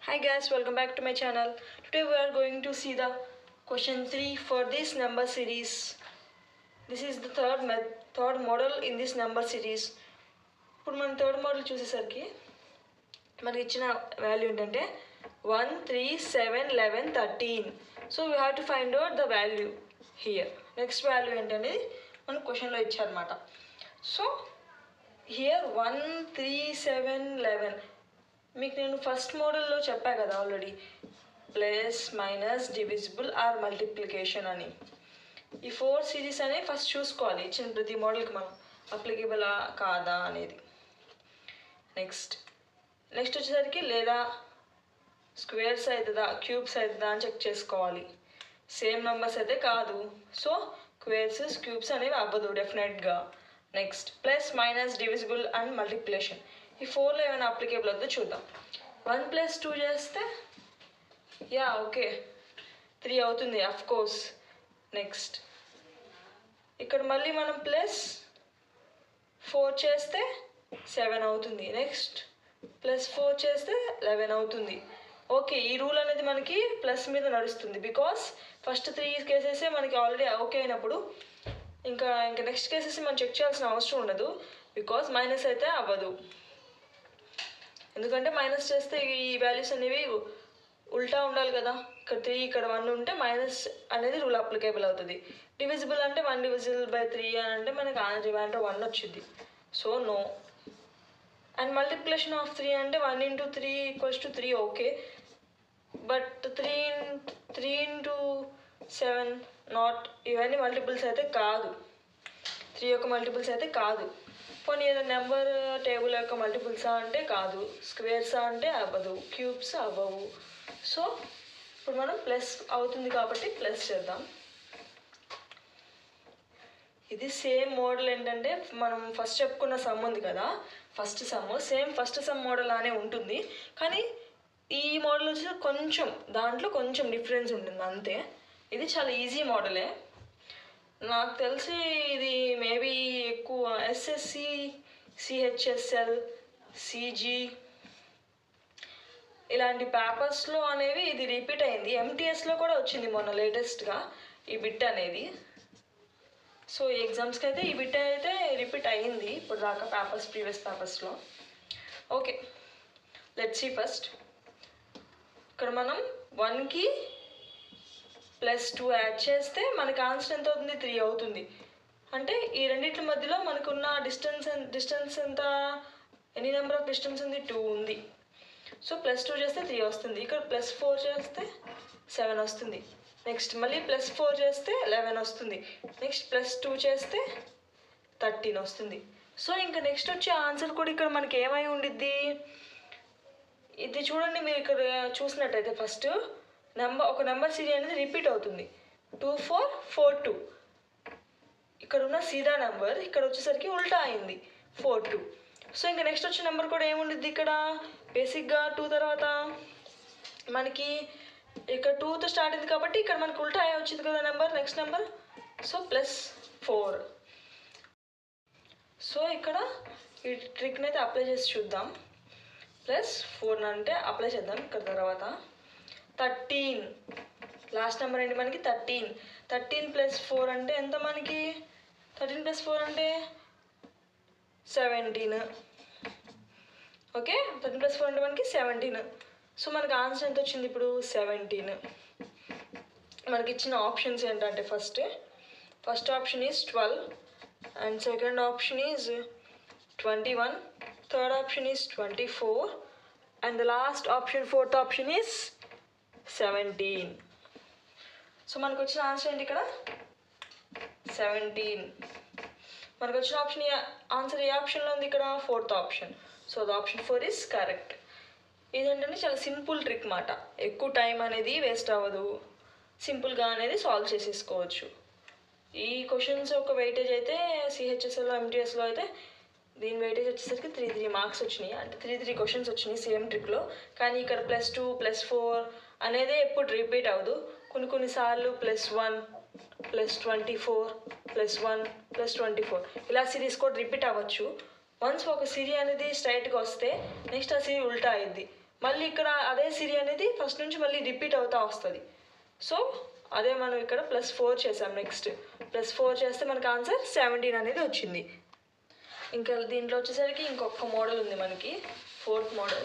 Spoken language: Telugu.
Hi guys, welcome back to my channel. Today we are going to see the question 3 for this number series. This is the third model in this number series. ఇప్పుడు మనం థర్డ్ మోడల్ చూసేసరికి మనకి ఇచ్చిన వాల్యూ ఏంటంటే 1 3 7 11 13. So we have to find out the value here. Next value ఏంటంటే మనకు క్వశ్చన్లో ఇచ్చారనమాట. సో హియర్ 1 3 7 11 మీకు నేను ఫస్ట్ మోడల్లో చెప్పా కదా already, plus minus divisible or multiplication అని. ఈ 4 సిరీస్ అనేవి ఫస్ట్ చూసుకోవాలి ఇచ్చిన ప్రతి మోడల్కి మనం అప్లికేబులా కాదా అనేది. నెక్స్ట్ వచ్చేసరికి లేదా స్క్వేర్స్ అవుతుందా క్యూబ్స్ అవుతుందా అని చెక్ చేసుకోవాలి. సేమ్ నెంబర్స్ అయితే కాదు, సో స్క్వేర్స్ క్యూబ్స్ అనేవి అవ్వదు డెఫినెట్గా. Next plus minus divisible and multiplication, ఈ 4లో ఏమైనా అప్లికేబుల్ అవుతుందో చూద్దాం. 1 + 2 చేస్తే ఓకే 3 అవుతుంది కోర్స్. నెక్స్ట్ ఇక్కడ మళ్ళీ మనం +4 చేస్తే 7 అవుతుంది. నెక్స్ట్ +4 చేస్తే 11 అవుతుంది. ఓకే, ఈ రూల్ అనేది మనకి ప్లస్ మీద నడుస్తుంది బికాస్ ఫస్ట్ 3 కేసెసే మనకి ఆల్రెడీ ఓకే అయినప్పుడు ఇంకా నెక్స్ట్ కేసెస్ మనం చెక్ చేయాల్సిన అవసరం ఉండదు బికాస్ మైనస్ అయితే అవ్వదు. ఎందుకంటే మైనస్ చేస్తే ఈ వాల్యూస్ అనేవి ఉల్టా ఉండాలి కదా. ఇక్కడ 3 ఇక్కడ 1 ఉంటే మైనస్ అనేది రూల్ అప్లికేబుల్ అవుతుంది. డివిజిబుల్ అంటే 1/3 అని అంటే మనకి రిమైండర్ 1 వచ్చింది, so no. And multiplication of 3 అంటే 1 × 3 = 3 ఓకే, బట్ 3 × 7 నాట్. ఇవన్నీ మల్టిపుల్స్ అయితే కాదు, 3 యొక్క మల్టిపుల్స్ అయితే కాదు. పోనీ ఏదైనా నెంబర్ టేబుల్ యొక్క మల్టిపుల్సా అంటే కాదు, స్క్వేర్సా అంటే అవ్వదు, క్యూబ్స్ అవ్వవు. సో ఇప్పుడు మనం ప్లస్ అవుతుంది కాబట్టి ప్లస్ చేద్దాం. ఇది సేమ్ మోడల్ ఏంటంటే మనం ఫస్ట్ చెప్పుకున్న సమ్ ఉంది కదా, ఫస్ట్ సమ్ మోడల్ అనే ఉంటుంది. కానీ ఈ మోడల్ వచ్చి దాంట్లో కొంచెం డిఫరెన్స్ ఉంటుంది అంతే. ఇది చాలా ఈజీ మోడలే. నాకు తెలిసి ఇది మేబీ ఎక్కువ ఎస్ఎస్సి, సిహెచ్ఎస్ఎల్, సిజీ ఇలాంటి పేపర్స్లో అనేవి ఇది రిపీట్ అయింది. ఎంటీఎస్లో కూడా వచ్చింది మొన్న లేటెస్ట్గా ఈ బిట్ అనేది. సో ఈ ఎగ్జామ్స్కి అయితే ఈ బిట్ అయితే రిపీట్ అయ్యింది ఇప్పుడు దాకా ప్రీవియస్ పేపర్స్లో. Okay, let's see first. ఇక్కడ మనం 1కి +2 యాడ్ చేస్తే మనకి ఆన్సర్ ఎంత అవుతుంది? 3 అవుతుంది. అంటే ఈ రెండింటి మధ్యలో మనకున్న డిస్టెన్స్ ఎంత? ఎన్ని నెంబర్ ఆఫ్ డిస్టెన్స్ ఉంది? 2 ఉంది. సో +2 చేస్తే 3 వస్తుంది. ఇక్కడ +4 చేస్తే 7 వస్తుంది. నెక్స్ట్ మళ్ళీ +4 చేస్తే 11 వస్తుంది. నెక్స్ట్ +2 చేస్తే 13 వస్తుంది. సో ఇంకా నెక్స్ట్ వచ్చే ఆన్సర్ కూడా ఇక్కడ మనకి ఏమై ఉండిద్ది? ఇది చూడండి, మీరు ఇక్కడ చూసినట్టయితే ఫస్ట్ ఒక నెంబర్ సిరీ అనేది రిపీట్ అవుతుంది. 2 4 4 2. ఇక్కడ ఉన్న సీదా నెంబర్ ఇక్కడ వచ్చేసరికి ఉల్టా అయింది 4 2. సో ఇంకా నెక్స్ట్ వచ్చే నెంబర్ కూడా ఏముండిద్ది? ఇక్కడ బేసిక్గా 2 తర్వాత మనకి ఇక్కడ 2తో స్టార్ట్ అయింది కాబట్టి ఇక్కడ మనకి ఉల్టా వచ్చింది కదా number, next number. So +4. So ఇక్కడ ఈ ట్రిక్ని అయితే అప్లై చేసి చూద్దాం. +4 అంటే అప్లై చేద్దాం. ఇక్కడ తర్వాత 13 లాస్ట్ నెంబర్ ఏంటి మనకి? 13. 13 + 4 అంటే ఎంత మనకి? 13 + 4 అంటే 17. ఓకే, 13 + 4 అంటే మనకి 17. సో మనకి ఆన్సర్ ఎంత వచ్చింది ఇప్పుడు? 17. మనకి ఇచ్చిన ఆప్షన్స్ ఏంటంటే first option is 12 and second option is 21, third option is 24 and the last option fourth option is 17. So మనకు వచ్చిన ఆన్సర్ ఏంటి ఇక్కడ? 17. మనకు వచ్చిన ఆన్సర్ ఏ ఆప్షన్లో ఉంది? ఇక్కడ fourth option. So the option 4 is correct. ఇదేంటంటే చాలా సింపుల్ ట్రిక్ మాట. ఎక్కువ టైం అనేది వేస్ట్ అవ్వదు, సింపుల్గా అనేది సాల్వ్ చేసేసుకోవచ్చు. ఈ క్వశ్చన్స్ ఒక వెయిటేజ్ అయితే సిహెచ్ఎస్ఎల్లో, ఎంటీఎస్లో అయితే దీని వెయిటేజ్ వచ్చేసరికి 3 మార్క్స్ వచ్చినాయి. అంటే 3 క్వశ్చన్స్ వచ్చినాయి సేమ్ ట్రిక్లో. కానీ ఇక్కడ +2 +4 అనేది ఎప్పుడు రిపీట్ అవ్వదు. కొన్నిసార్లు +1 +24 +1 +24 ఇలా సిరీస్ కూడా రిపీట్ అవ్వచ్చు. వన్స్ ఒక సిరీ అనేది స్ట్రైట్గా వస్తే నెక్స్ట్ ఆ సిరీ ఉల్టా అయ్యిద్ది. మళ్ళీ ఇక్కడ అదే సిరీ అనేది ఫస్ట్ నుంచి మళ్ళీ రిపీట్ అవుతూ వస్తుంది. సో అదే మనం ఇక్కడ +4 చేసాం. నెక్స్ట్ +4 చేస్తే మనకు ఆన్సర్ 17 అనేది వచ్చింది. ఇంకా దీంట్లో వచ్చేసరికి ఇంకొక మోడల్ ఉంది మనకి, 4th మోడల్.